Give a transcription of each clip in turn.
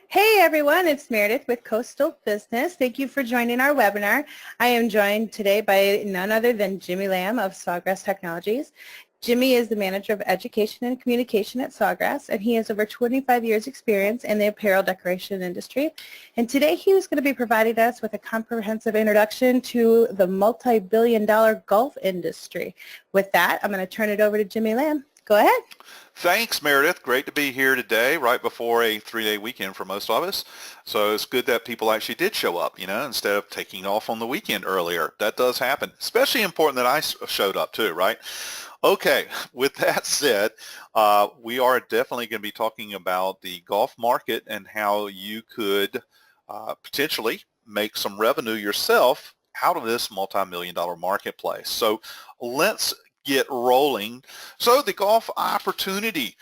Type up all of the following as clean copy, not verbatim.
Hey everyone, it's Meredith with Coastal Business. Thank you for joining our webinar. I am joined today by none other than Jimmy Lamb of Sawgrass Technologies. Jimmy is the Manager of Education and Communication at Sawgrass, and he has over 25 years experience in the apparel decoration industry. And today he was going to be providing us with a comprehensive introduction to the multi-billion-dollar golf industry. With that, I'm going to turn it over to Jimmy Lamb. Go ahead. Thanks, Meredith. Great to be here today, right before a 3-day weekend for most of us. So it's good that people actually did show up, instead of taking off on the weekend earlier. That does happen. Especially important that I showed up too, right? Okay, with that said, we are definitely going to be talking about the golf market and how you could potentially make some revenue yourself out of this multi-million-dollar marketplace. So let's get rolling. So the golf opportunity,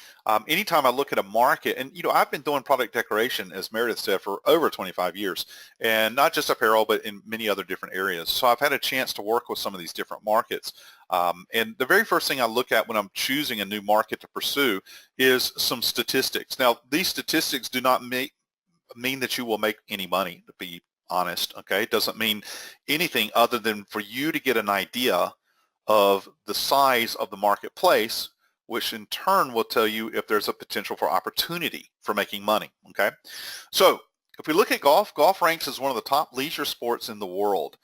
anytime I look at a market, and I've been doing product decoration, as Meredith said, for over 25 years, and not just apparel, but in many other different areas. So I've had a chance to work with some of these different markets. And the very first thing I look at when I'm choosing a new market to pursue is some statistics. Now, these statistics do not mean that you will make any money, to be honest, okay? It doesn't mean anything other than for you to get an idea of the size of the marketplace, which in turn will tell you if there's a potential for opportunity for making money, okay? So if we look at golf, golf ranks as one of the top leisure sports in the world.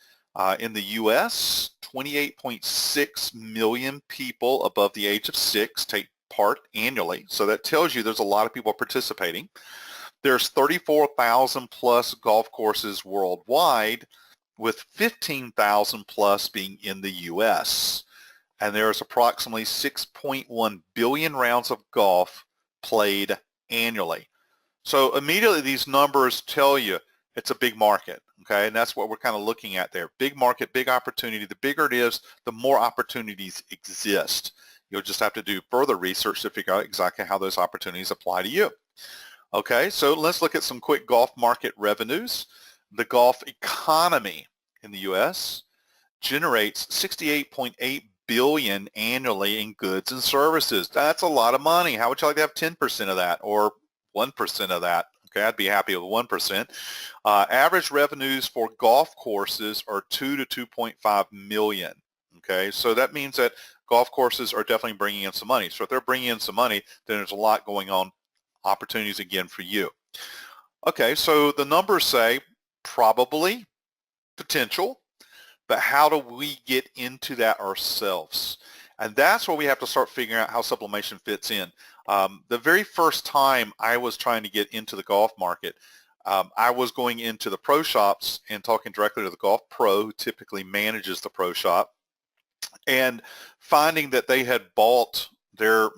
In the U.S., 28.6 million people above the age of 6 take part annually. So that tells you there's a lot of people participating. There's 34,000 plus golf courses worldwide, with 15,000 plus being in the U.S. And there's approximately 6.1 billion rounds of golf played annually. So immediately these numbers tell you it's a big market, okay? And that's what we're kind of looking at there. Big market, big opportunity. The bigger it is, the more opportunities exist. You'll just have to do further research to figure out exactly how those opportunities apply to you. Okay, so let's look at some quick golf market revenues. The golf economy in the U.S. generates $68.8 billion annually in goods and services. That's a lot of money. How would you like to have 10% of that or 1% of that? Okay, I'd be happy with 1%. Average revenues for golf courses are 2 to 2.5 million. Okay, so that means that golf courses are definitely bringing in some money. So if they're bringing in some money, then there's a lot going on. Opportunities again for you. Okay, so the numbers say probably, potential, but how do we get into that ourselves? And that's where we have to start figuring out how sublimation fits in. The very first time I was trying to get into the golf market, I was going into the pro shops and talking directly to the golf pro who typically manages the pro shop, and finding that they had bought their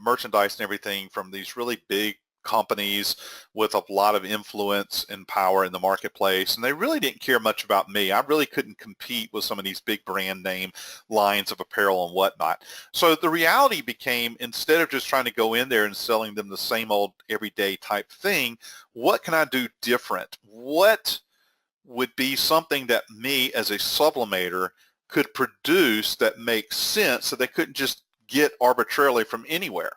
merchandise and everything from these really big companies with a lot of influence and power in the marketplace, and they really didn't care much about me. I really couldn't compete with some of these big brand name lines of apparel and whatnot. So the reality became, instead of just trying to go in there and selling them the same old everyday type thing, what can I do different? What would be something that me as a sublimator could produce that makes sense, so they couldn't just get arbitrarily from anywhere?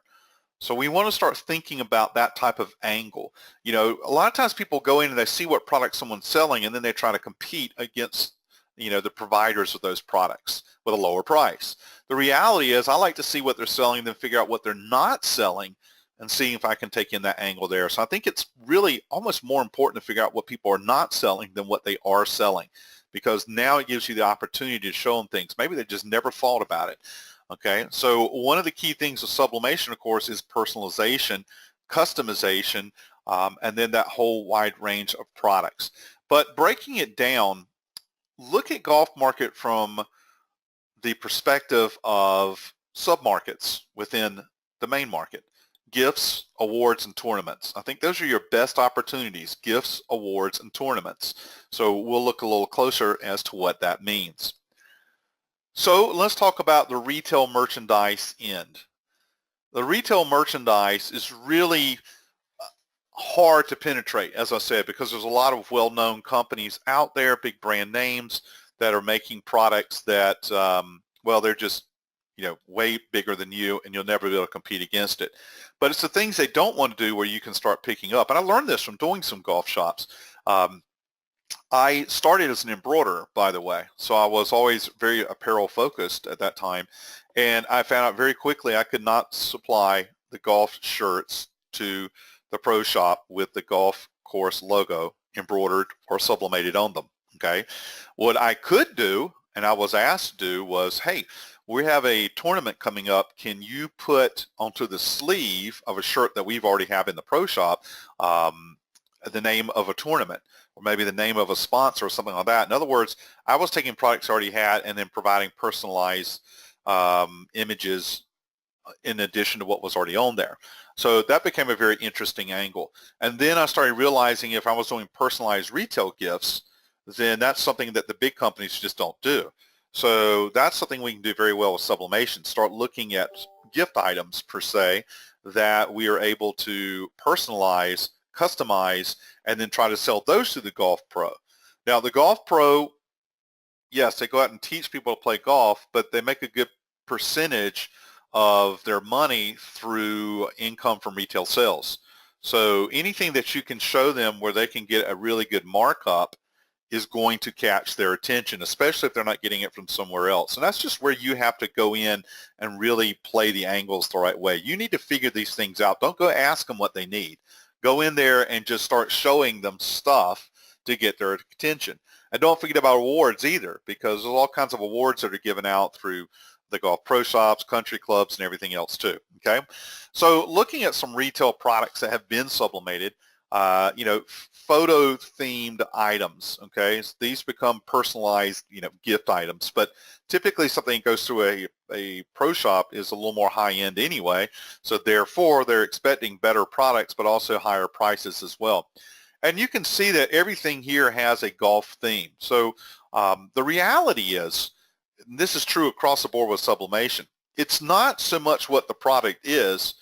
So we want to start thinking about that type of angle. A lot of times people go in and they see what product someone's selling, and then they try to compete against, the providers of those products with a lower price. The reality is I like to see what they're selling, then figure out what they're not selling and see if I can take in that angle there. So I think it's really almost more important to figure out what people are not selling than what they are selling, because now it gives you the opportunity to show them things. Maybe they just never thought about it. Okay, so one of the key things of sublimation, of course, is personalization, customization, and then that whole wide range of products. But breaking it down, look at golf market from the perspective of submarkets within the main market. Gifts, awards, and tournaments. I think those are your best opportunities, gifts, awards, and tournaments. So we'll look a little closer as to what that means. So let's talk about the retail merchandise end. The retail merchandise is really hard to penetrate, as I said, because there's a lot of well-known companies out there, big brand names that are making products that, well, they're just, way bigger than you, and you'll never be able to compete against it. But it's the things they don't want to do where you can start picking up. And I learned this from doing some golf shops. I started as an embroiderer, by the way, so I was always very apparel focused at that time. And I found out very quickly I could not supply the golf shirts to the pro shop with the golf course logo embroidered or sublimated on them. Okay. What I could do, and I was asked to do, was, hey, we have a tournament coming up. Can you put onto the sleeve of a shirt that we've already have in the pro shop the name of a tournament, or maybe the name of a sponsor or something like that? In other words, I was taking products I already had and then providing personalized images in addition to what was already on there. So that became a very interesting angle. And then I started realizing if I was doing personalized retail gifts, then that's something that the big companies just don't do. So that's something we can do very well with sublimation. Start looking at gift items per se that we are able to personalize, customize, and then try to sell those to the golf pro. Now the golf pro, yes, they go out and teach people to play golf, but they make a good percentage of their money through income from retail sales. So anything that you can show them where they can get a really good markup is going to catch their attention, especially if they're not getting it from somewhere else. And that's just where you have to go in and really play the angles the right way. You need to figure these things out. Don't go ask them what they need. Go in there and just start showing them stuff to get their attention. And don't forget about awards either, because there's all kinds of awards that are given out through the golf pro shops, country clubs, and everything else too. Okay, so looking at some retail products that have been sublimated, photo themed items. Okay, so these become personalized, gift items. But typically something that goes through a pro shop is a little more high end anyway. So therefore they're expecting better products, but also higher prices as well. And you can see that everything here has a golf theme. So the reality is, and this is true across the board with sublimation, it's not so much what the product is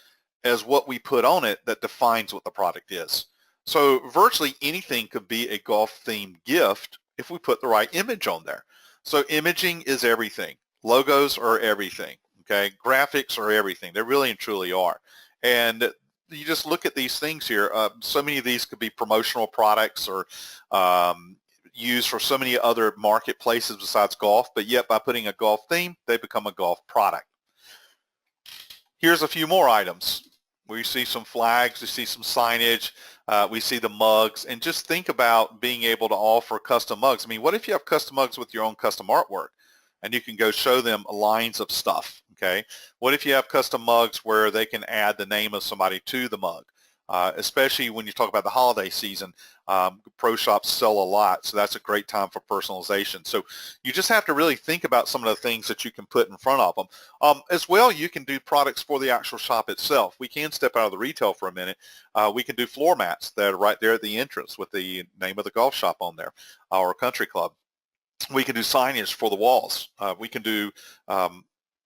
as what we put on it that defines what the product is. So virtually anything could be a golf-themed gift if we put the right image on there. So imaging is everything. Logos are everything. Okay, graphics are everything. They really and truly are. And you just look at these things here. So many of these could be promotional products or used for so many other marketplaces besides golf, but yet by putting a golf theme, they become a golf product. Here's a few more items. We see some flags, we see some signage, we see the mugs, and just think about being able to offer custom mugs. I mean, what if you have custom mugs with your own custom artwork and you can go show them lines of stuff, okay? What if you have custom mugs where they can add the name of somebody to the mug? Especially when you talk about the holiday season, pro shops sell a lot, so that's a great time for personalization. So you just have to really think about some of the things that you can put in front of them. As well, you can do products for the actual shop itself. We can step out of the retail for a minute. We can do floor mats that are right there at the entrance with the name of the golf shop on there, or country club. We can do signage for the walls. We can do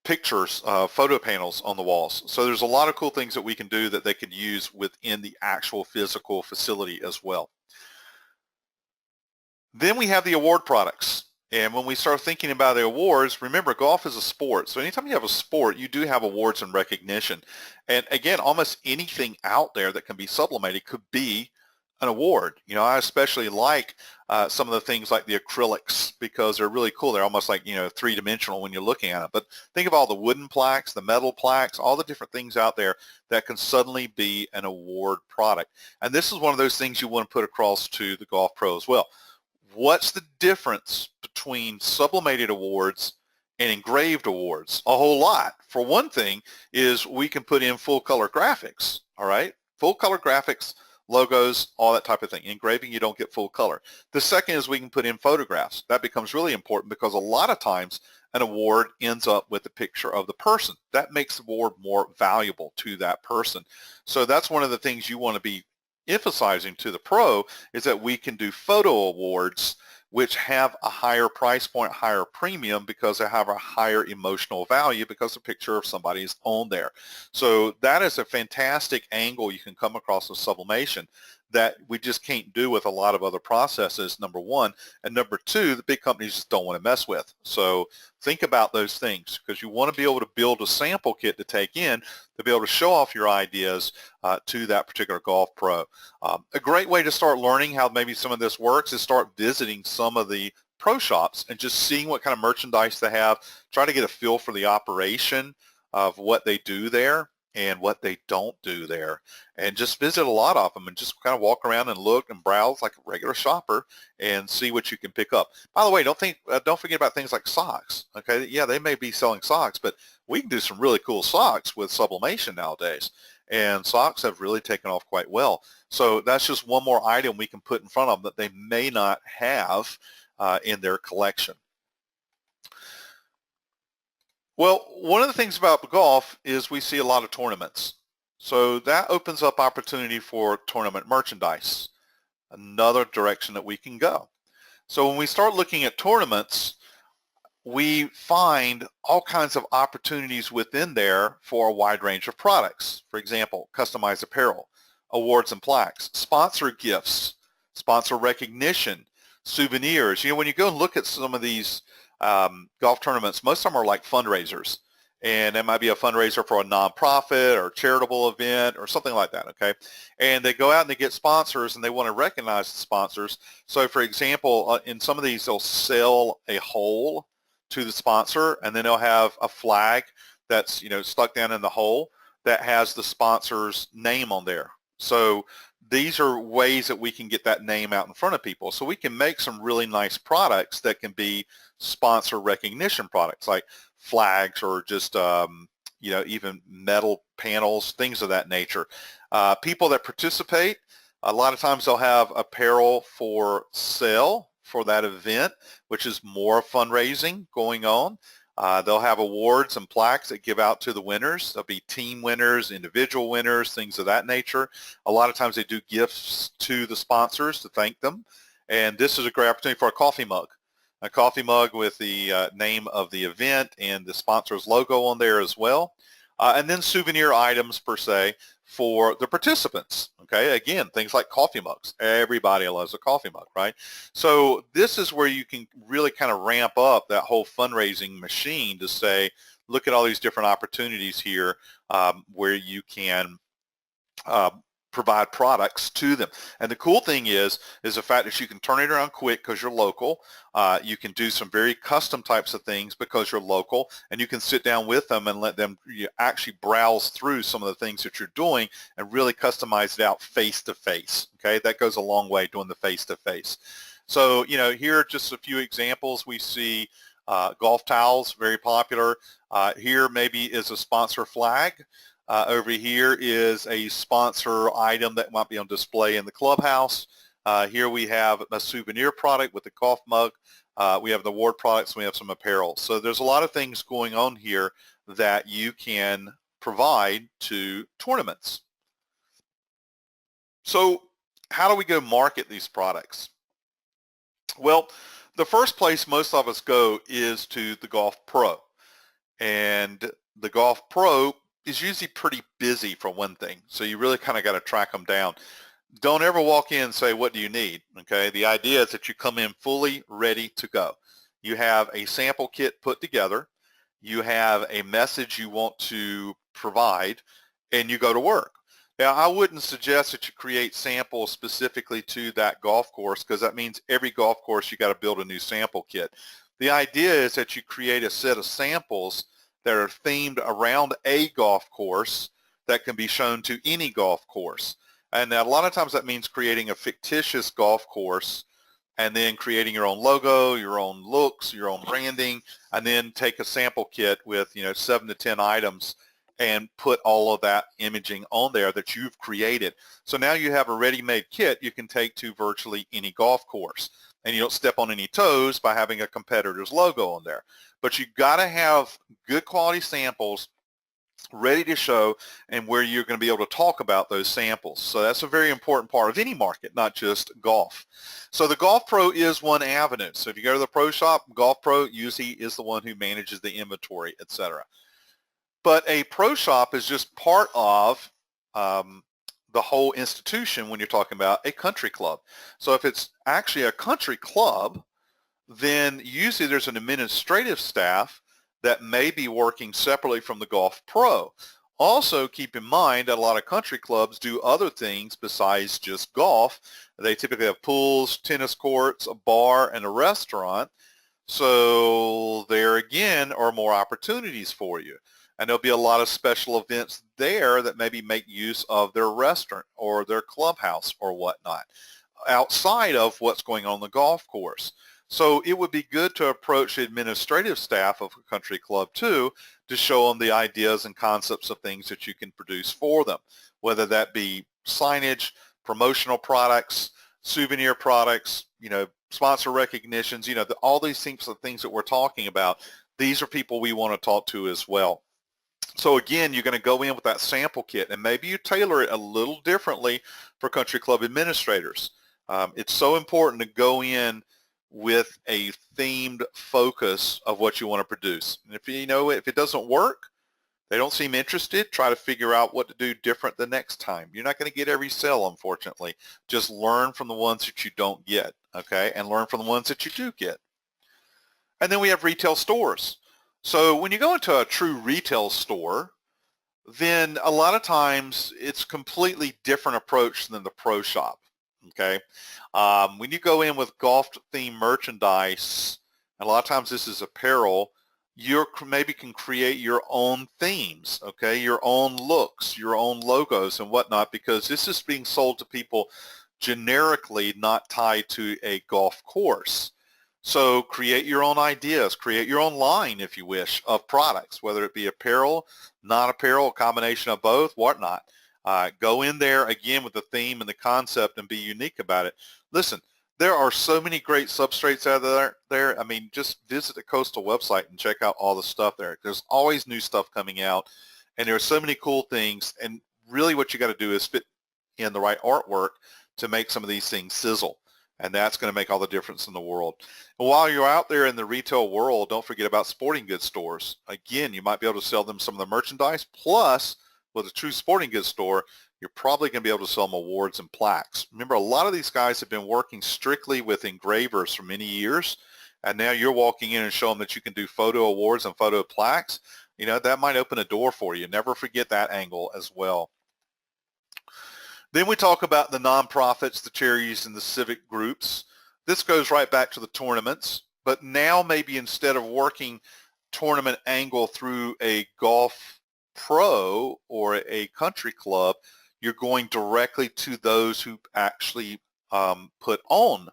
pictures, photo panels on the walls. So there's a lot of cool things that we can do that they could use within the actual physical facility as well. Then we have the award products. And when we start thinking about the awards, remember, golf is a sport. So anytime you have a sport, you do have awards and recognition. And again, almost anything out there that can be sublimated could be an award. I especially like some of the things like the acrylics because they're really cool. They're almost like, three-dimensional when you're looking at it. But think of all the wooden plaques, the metal plaques, all the different things out there that can suddenly be an award product. And this is one of those things you want to put across to the golf pro as well. What's the difference between sublimated awards and engraved awards? A whole lot. For one thing is we can put in full color graphics, all right? Full color graphics, logos, all that type of thing. Engraving, you don't get full color. The second is we can put in photographs. That becomes really important because a lot of times an award ends up with a picture of the person. That makes the award more valuable to that person. So that's one of the things you want to be emphasizing to the pro is that we can do photo awards which have a higher price point, higher premium because they have a higher emotional value because the picture of somebody is on there. So that is a fantastic angle you can come across with sublimation. that we just can't do with a lot of other processes, number one. And number two, the big companies just don't want to mess with. So think about those things, because you want to be able to build a sample kit to take in to be able to show off your ideas to that particular golf pro. A great way to start learning how maybe some of this works is start visiting some of the pro shops and just seeing what kind of merchandise they have. Try to get a feel for the operation of what they do there and what they don't do there, and just visit a lot of them and just kind of walk around and look and browse like a regular shopper and see what you can pick up. By the way, don't forget about things like socks. Okay, yeah, they may be selling socks, but we can do some really cool socks with sublimation nowadays, and socks have really taken off quite well. So that's just one more item we can put in front of them that they may not have in their collection. Well, one of the things about golf is we see a lot of tournaments. So that opens up opportunity for tournament merchandise, another direction that we can go. So when we start looking at tournaments, we find all kinds of opportunities within there for a wide range of products. For example, customized apparel, awards and plaques, sponsor gifts, sponsor recognition, souvenirs. When you go and look at some of these golf tournaments, most of them are like fundraisers, and it might be a fundraiser for a nonprofit or charitable event or something like that, okay? And they go out and they get sponsors, and they want to recognize the sponsors. So for example, in some of these, they'll sell a hole to the sponsor, and then they'll have a flag that's stuck down in the hole that has the sponsor's name on there. So these are ways that we can get that name out in front of people. So we can make some really nice products that can be sponsor recognition products, like flags or just even metal panels, things of that nature. People that participate, a lot of times they'll have apparel for sale for that event, which is more fundraising going on. They'll have awards and plaques that give out to the winners. There'll be team winners, individual winners, things of that nature. A lot of times they do gifts to the sponsors to thank them. And this is a great opportunity for a coffee mug with the name of the event and the sponsor's logo on there as well. And then souvenir items per se for the participants. Okay, again, things like coffee mugs. Everybody loves a coffee mug, right? So this is where you can really kind of ramp up that whole fundraising machine to say, look at all these different opportunities here where you can provide products to them. And the cool thing is the fact that you can turn it around quick because you're local. You can do some very custom types of things because you're local, and you can sit down with them and let them actually browse through some of the things that you're doing and really customize it out face-to-face. Okay, that goes a long way, doing the face-to-face. So, here are just a few examples. We see golf towels, very popular. Here maybe is a sponsor flag. Over here is a sponsor item that might be on display in the clubhouse. Here we have a souvenir product with the golf mug. We have the award products, and we have some apparel. So there's a lot of things going on here that you can provide to tournaments. So how do we go market these products? Well, the first place most of us go is to the golf pro. And the golf pro is usually pretty busy for one thing. So you really kind of got to track them down. Don't ever walk in and say, what do you need? Okay. The idea is that you come in fully ready to go. You have a sample kit put together. You have a message you want to provide, and you go to work. Now, I wouldn't suggest that you create samples specifically to that golf course, because that means every golf course you got to build a new sample kit. The idea is that you create a set of samples that are themed around a golf course that can be shown to any golf course. And a lot of times that means creating a fictitious golf course and then creating your own logo, your own looks, your own branding, and then take a sample kit with 7 to 10 items and put all of that imaging on there that you've created. So now you have a ready-made kit you can take to virtually any golf course. And you don't step on any toes by having a competitor's logo on there. But you've got to have good quality samples ready to show and where you're going to be able to talk about those samples. So that's a very important part of any market, not just golf. So the golf pro is one avenue. So if you go to the pro shop, golf pro usually is the one who manages the inventory, etc. But a pro shop is just part of the whole institution when you're talking about a country club. So if it's actually a country club, then usually there's an administrative staff that may be working separately from the golf pro. Also, keep in mind that a lot of country clubs do other things besides just golf. They typically have pools, tennis courts, a bar, and a restaurant. So there again are more opportunities for you. And there'll be a lot of special events there that maybe make use of their restaurant or their clubhouse or whatnot outside of what's going on the golf course. So it would be good to approach the administrative staff of a country club too to show them the ideas and concepts of things that you can produce for them, whether that be signage, promotional products, souvenir products, sponsor recognitions, all these things that we're talking about. These are people we want to talk to as well. So again, you're going to go in with that sample kit, and maybe you tailor it a little differently for country club administrators. It's so important to go in with a themed focus of what you want to produce. And if it doesn't work, they don't seem interested, try to figure out what to do different the next time. You're not going to get every sale, unfortunately. Just learn from the ones that you don't get, okay, and learn from the ones that you do get. And then we have retail stores. So when you go into a true retail store, then a lot of times it's a completely different approach than the pro shop. Okay, when you go in with golf-themed merchandise, and a lot of times this is apparel, you maybe can create your own themes, okay, your own looks, your own logos and whatnot, because this is being sold to people generically, not tied to a golf course. So create your own ideas, create your own line, if you wish, of products, whether it be apparel, non-apparel, a combination of both, whatnot. Go in there again with the theme and the concept and be unique about it. Listen, there are so many great substrates out there. I mean, just visit the Coastal website and check out all the stuff there. There's always new stuff coming out, and there are so many cool things. And really what you got to do is fit in the right artwork to make some of these things sizzle. And that's going to make all the difference in the world. And while you're out there in the retail world, don't forget about sporting goods stores. Again, you might be able to sell them some of the merchandise, plus with a true sporting goods store, you're probably going to be able to sell them awards and plaques. Remember, a lot of these guys have been working strictly with engravers for many years, and now you're walking in and showing them that you can do photo awards and photo plaques. That might open a door for you. Never forget that angle as well. Then we talk about the nonprofits, the charities, and the civic groups. This goes right back to the tournaments, but now maybe instead of working tournament angle through a golf pro or a country club, you're going directly to those who actually put on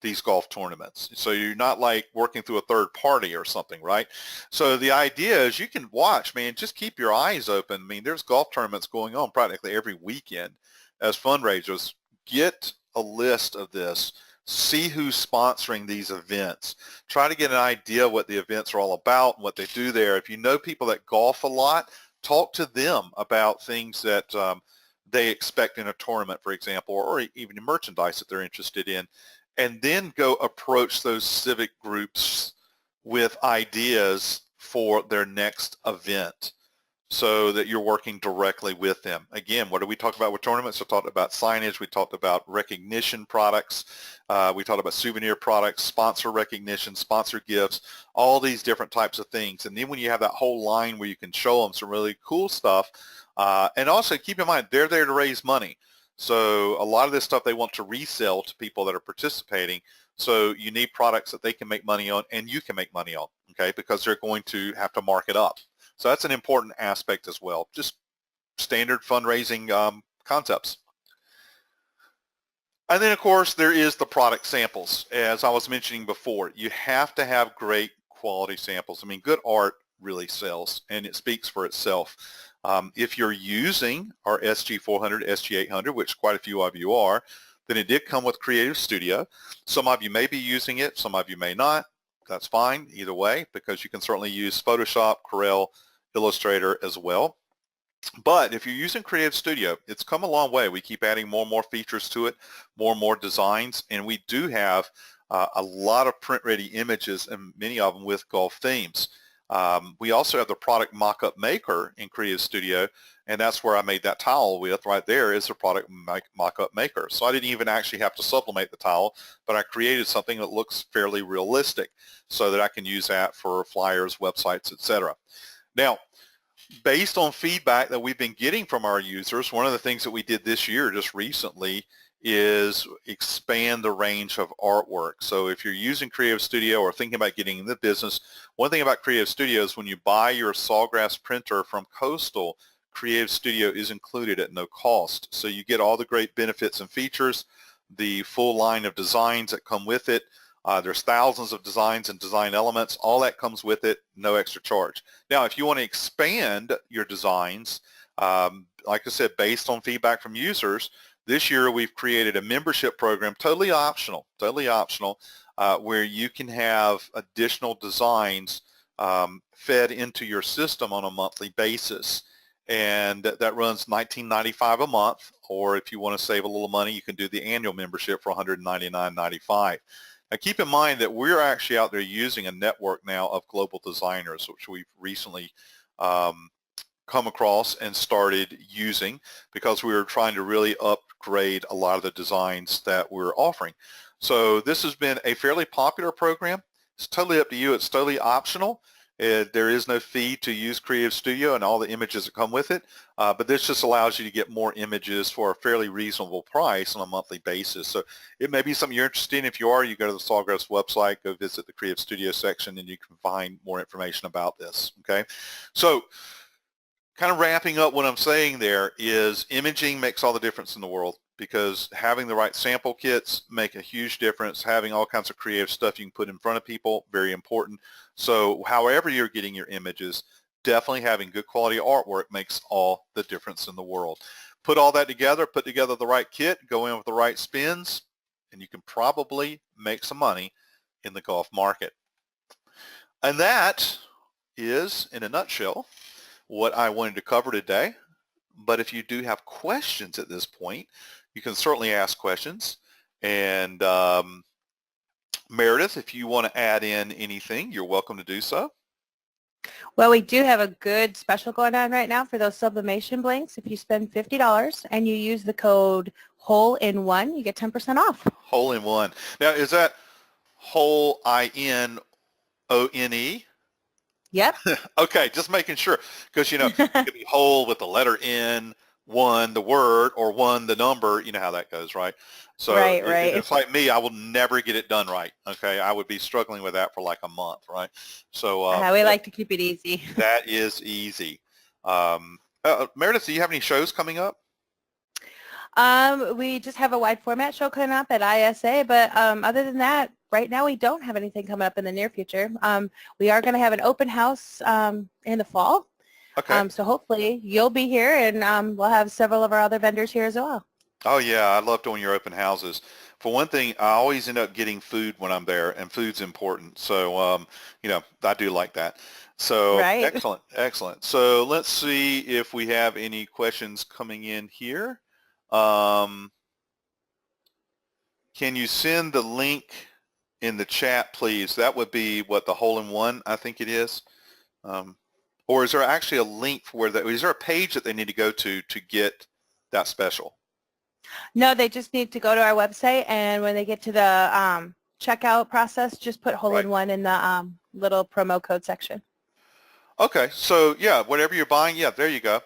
these golf tournaments. So you're not like working through a third party or something, right? So the idea is you can watch, man, just keep your eyes open. I mean, there's golf tournaments going on practically every weekend as fundraisers. Get a list of this. See who's sponsoring these events. Try to get an idea what the events are all about and what they do there. If you know people that golf a lot, talk to them about things that they expect in a tournament, for example, or even merchandise that they're interested in, and then go approach those civic groups with ideas for their next event so that you're working directly with them. Again, what did we talk about with tournaments? We talked about signage. We talked about recognition products. We talked about souvenir products, sponsor recognition, sponsor gifts, all these different types of things. And then when you have that whole line where you can show them some really cool stuff, and also keep in mind, they're there to raise money. So a lot of this stuff they want to resell to people that are participating. So you need products that they can make money on and you can make money on, okay, because they're going to have to mark it up. So that's an important aspect as well, just standard fundraising concepts. And then, of course, there is the product samples. As I was mentioning before, you have to have great quality samples. I mean, good art really sells, and it speaks for itself. If you're using our SG400, SG800, which quite a few of you are, then it did come with Creative Studio. Some of you may be using it, some of you may not. That's fine either way, because you can certainly use Photoshop, Corel, Illustrator as well. But if you're using Creative Studio, it's come a long way. We keep adding more and more features to it, more and more designs, and we do have a lot of print-ready images, and many of them with golf themes. We also have the product mock-up maker in Creative Studio, and that's where I made that towel with. Right there is the product mock-up maker. So I didn't even actually have to sublimate the towel, but I created something that looks fairly realistic so that I can use that for flyers, websites, etc. Now, based on feedback that we've been getting from our users, one of the things that we did this year just recently is expand the range of artwork. So if you're using Creative Studio or thinking about getting in the business, one thing about Creative Studio is when you buy your Sawgrass printer from Coastal, Creative Studio is included at no cost. So you get all the great benefits and features, the full line of designs that come with it. There's thousands of designs and design elements. All that comes with it, no extra charge. Now, if you want to expand your designs, like I said, based on feedback from users, this year we've created a membership program, totally optional, where you can have additional designs fed into your system on a monthly basis. And that runs $19.95 a month, or if you want to save a little money, you can do the annual membership for $199.95. Now keep in mind that we're actually out there using a network now of global designers, which we've recently come across and started using because we were trying to really upgrade a lot of the designs that we're offering. So this has been a fairly popular program. It's totally up to you. It's totally optional. There is no fee to use Creative Studio and all the images that come with it, but this just allows you to get more images for a fairly reasonable price on a monthly basis. So it may be something you're interested in. If you are, you go to the Sawgrass website, go visit the Creative Studio section, and you can find more information about this, okay? So kind of wrapping up what I'm saying there is imaging makes all the difference in the world because having the right sample kits make a huge difference. Having all kinds of creative stuff you can put in front of people, very important. So however you're getting your images, definitely having good quality artwork makes all the difference in the world. Put all that together, put together the right kit, go in with the right spins, and you can probably make some money in the golf market. And that is, in a nutshell, what I wanted to cover today. But if you do have questions at this point, you can certainly ask questions. And Meredith, if you want to add in anything, you're welcome to do so. Well, we do have a good special going on right now for those sublimation blanks. If you spend $50 and you use the code HOLE-IN-ONE, you get 10% off. Hole-in-one. Now, is that whole I-N-O-N-E? Yep. Okay, just making sure, because, you know, it could be whole with the letter N, one, the word, or one, the number. You know how that goes, right? So right. if it's like me, I will never get it done right, okay? I would be struggling with that for like a month, right? So We like to keep it easy. that is easy. Meredith, do you have any shows coming up? We just have a wide format show coming up at ISA, but other than that, right now we don't have anything coming up in the near future. We are going to have an open house in the fall. Okay. So hopefully you'll be here, and we'll have several of our other vendors here as well. Oh, yeah, I love doing your open houses. For one thing, I always end up getting food when I'm there, and food's important. So, you know, I do like that. So Right. excellent, excellent. So let's see if we have any questions coming in here. Can you send the link in the chat, please? That would be what the hole-in-one, I think it is. Or is there actually a link for that? Is there a page that they need to go to get that special? No, they just need to go to our website, and when they get to the checkout process, just put hole-in-one in the little promo code section. Okay, so yeah, whatever you're buying, yeah, there you go.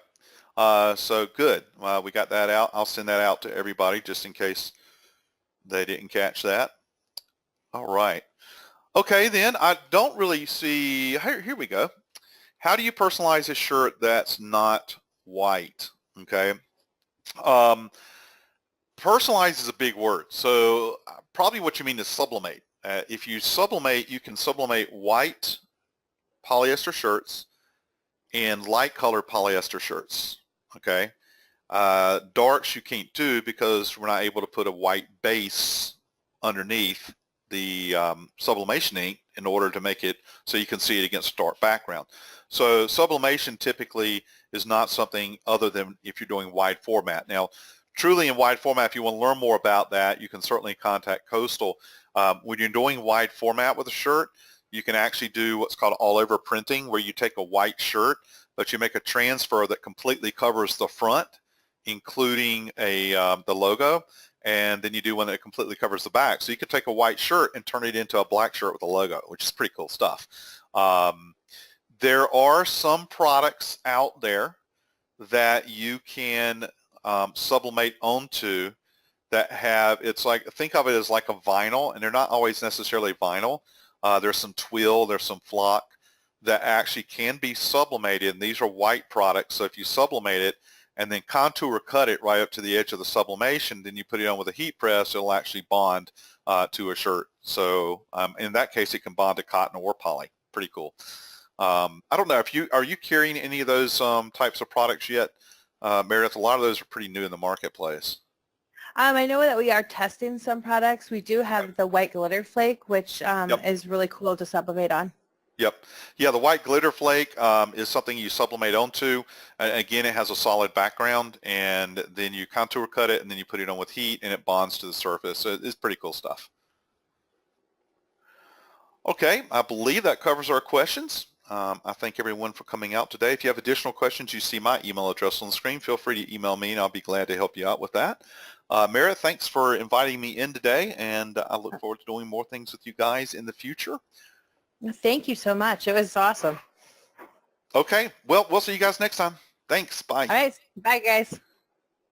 So good. We got that out. I'll send that out to everybody just in case they didn't catch that. All right. Okay, then I don't really see, here we go. How do you personalize a shirt that's not white? Okay. Personalize is a big word. So probably what you mean is sublimate. If you sublimate, you can sublimate white polyester shirts and light colored polyester shirts. Okay. Darks you can't do because we're not able to put a white base underneath the sublimation ink in order to make it so you can see it against a dark background. So sublimation typically is not something other than if you're doing wide format. Now, truly in wide format, if you want to learn more about that, you can certainly contact Coastal. When you're doing wide format with a shirt, you can actually do what's called all over printing, where you take a white shirt, but you make a transfer that completely covers the front, including the logo, and then you do one that completely covers the back. So you could take a white shirt and turn it into a black shirt with a logo, which is pretty cool stuff. There are some products out there that you can sublimate onto that have, it's like, think of it as like a vinyl, and they're not always necessarily vinyl. There's some twill, there's some flock that actually can be sublimated, and these are white products. So if you sublimate it and then contour cut it right up to the edge of the sublimation, then you put it on with a heat press, it'll actually bond to a shirt. So in that case, it can bond to cotton or poly. Pretty cool. I don't know, are you carrying any of those types of products yet, Meredith? A lot of those are pretty new in the marketplace. I know that we are testing some products. We do have the white glitter flake, which is really cool to sublimate on. Yep. Yeah, the white glitter flake is something you sublimate onto. Again, it has a solid background, and then you contour cut it, and then you put it on with heat, and it bonds to the surface. So it's pretty cool stuff. Okay, I believe that covers our questions. I thank everyone for coming out today. If you have additional questions, you see my email address on the screen. Feel free to email me, and I'll be glad to help you out with that. Meredith, thanks for inviting me in today, and I look forward to doing more things with you guys in the future. Thank you so much. It was awesome. Okay, well, we'll see you guys next time. Thanks. Bye. All right. Bye, guys.